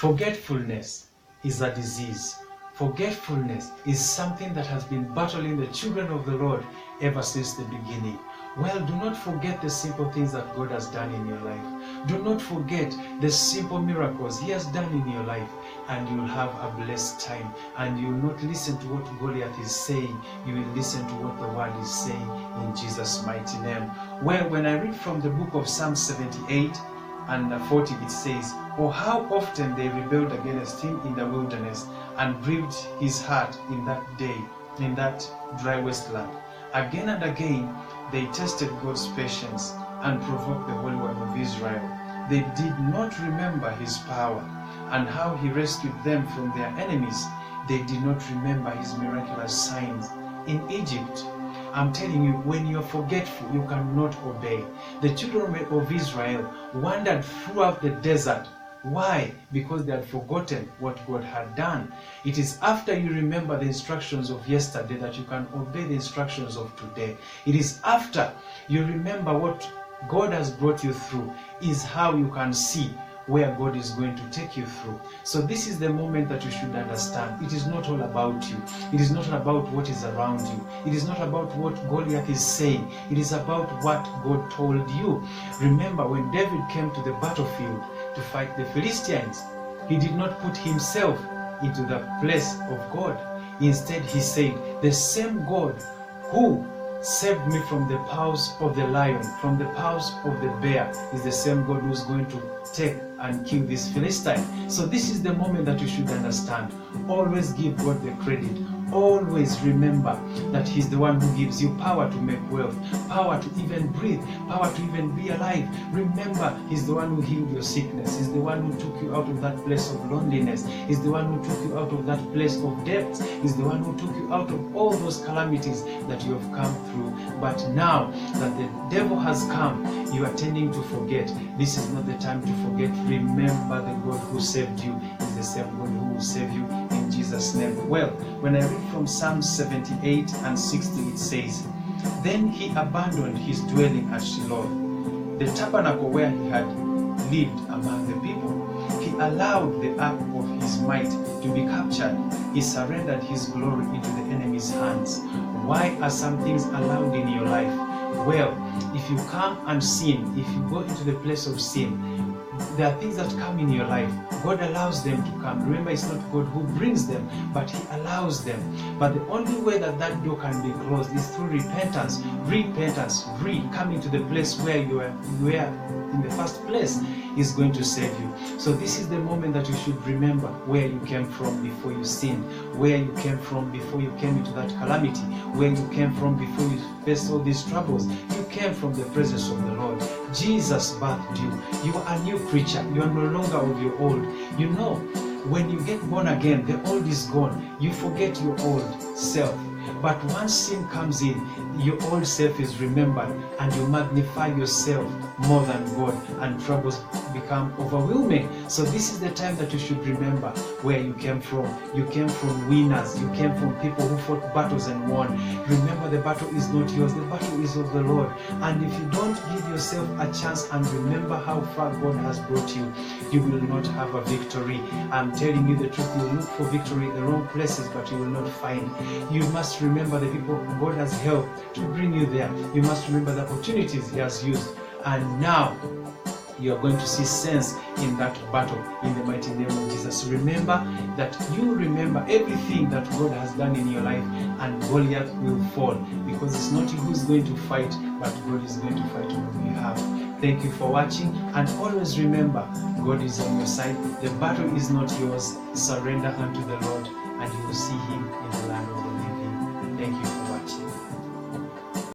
Forgetfulness is a disease. Forgetfulness is something that has been battling the children of the Lord ever since the beginning. Well, do not forget the simple things that God has done in your life. Do not forget the simple miracles He has done in your life, and you will have a blessed time. And you will not listen to what Goliath is saying. You will listen to what the Word is saying in Jesus' mighty name. Well, when I read from the book of Psalm 78 and 40, it says, "Oh, how often they rebelled against Him in the wilderness and grieved His heart in that day, in that dry wasteland. Again and again they tested God's patience and provoked the Holy One of Israel. They did not remember His power and how He rescued them from their enemies. They did not remember His miraculous signs in Egypt." I'm telling you, when you're forgetful, you cannot obey. The children of Israel wandered throughout the desert. Why? Because they had forgotten what God had done. It is after you remember the instructions of yesterday that you can obey the instructions of today. It is after you remember what God has brought you through is how you can see where God is going to take you through. So this is the moment that you should understand. It is not all about you. It is not about what is around you. It is not about what Goliath is saying. It is about what God told you. Remember, when David came to the battlefield to fight the Philistines, he did not put himself into the place of God. Instead, he said, "The same God who saved me from the paws of the lion, from the paws of the bear, is the same God who's going to take and kill this Philistine." So this is the moment that you should understand. Always give God the credit. Always remember that He's the one who gives you power to make wealth, power to even breathe, power to even be alive. Remember, He's the one who healed your sickness. He's the one who took you out of that place of loneliness. He's the one who took you out of that place of debt. He's the one who took you out of all those calamities that you have come through. But now that the devil has come, you are tending to forget. This is not the time to forget. Remember, the God who saved you is the same God who will save you in Jesus' name. Well, when I read from Psalm 78 and 60, it says, "Then he abandoned his dwelling at Shiloh, the tabernacle where he had lived among the people. He allowed the ark of his might to be captured. He surrendered his glory into the enemy's hands." Why are some things allowed in your life? Well, if you come and sin, if you go into the place of sin, there are things that come in your life. God allows them to come. Remember, it's not God who brings them, but He allows them. But the only way that that door can be closed is through repentance. Repentance, coming to the place where you were in the first place is going to save you. So this is the moment that you should remember where you came from before you sinned, where you came from before you came into that calamity, where you came from before you faced all these troubles. You came from the presence of the Lord. Jesus birthed you. You are a new creature. You are no longer of your old. You know, when you get born again, the old is gone. You forget your old self. But once sin comes in, your old self is remembered, and you magnify yourself more than God, and troubles become overwhelming. So this is the time that you should remember where you came from. You came from winners. You came from people who fought battles and won. Remember, the battle is not yours. The battle is of the Lord. And if you don't give yourself a chance and remember how far God has brought you, you will not have a victory. I'm telling you the truth. You will look for victory in the wrong places, but you will not find. You must remember the people God has helped to bring you there. You must remember the opportunities He has used. And now you are going to see sense in that battle in the mighty name of Jesus. Remember that you remember everything that God has done in your life, and Goliath will fall, because it's not you who's going to fight, but God is going to fight on your behalf. Thank you for watching, and always remember, God is on your side. The battle is not yours. Surrender unto the Lord, and you will see Him in the land of the living. Thank you for watching.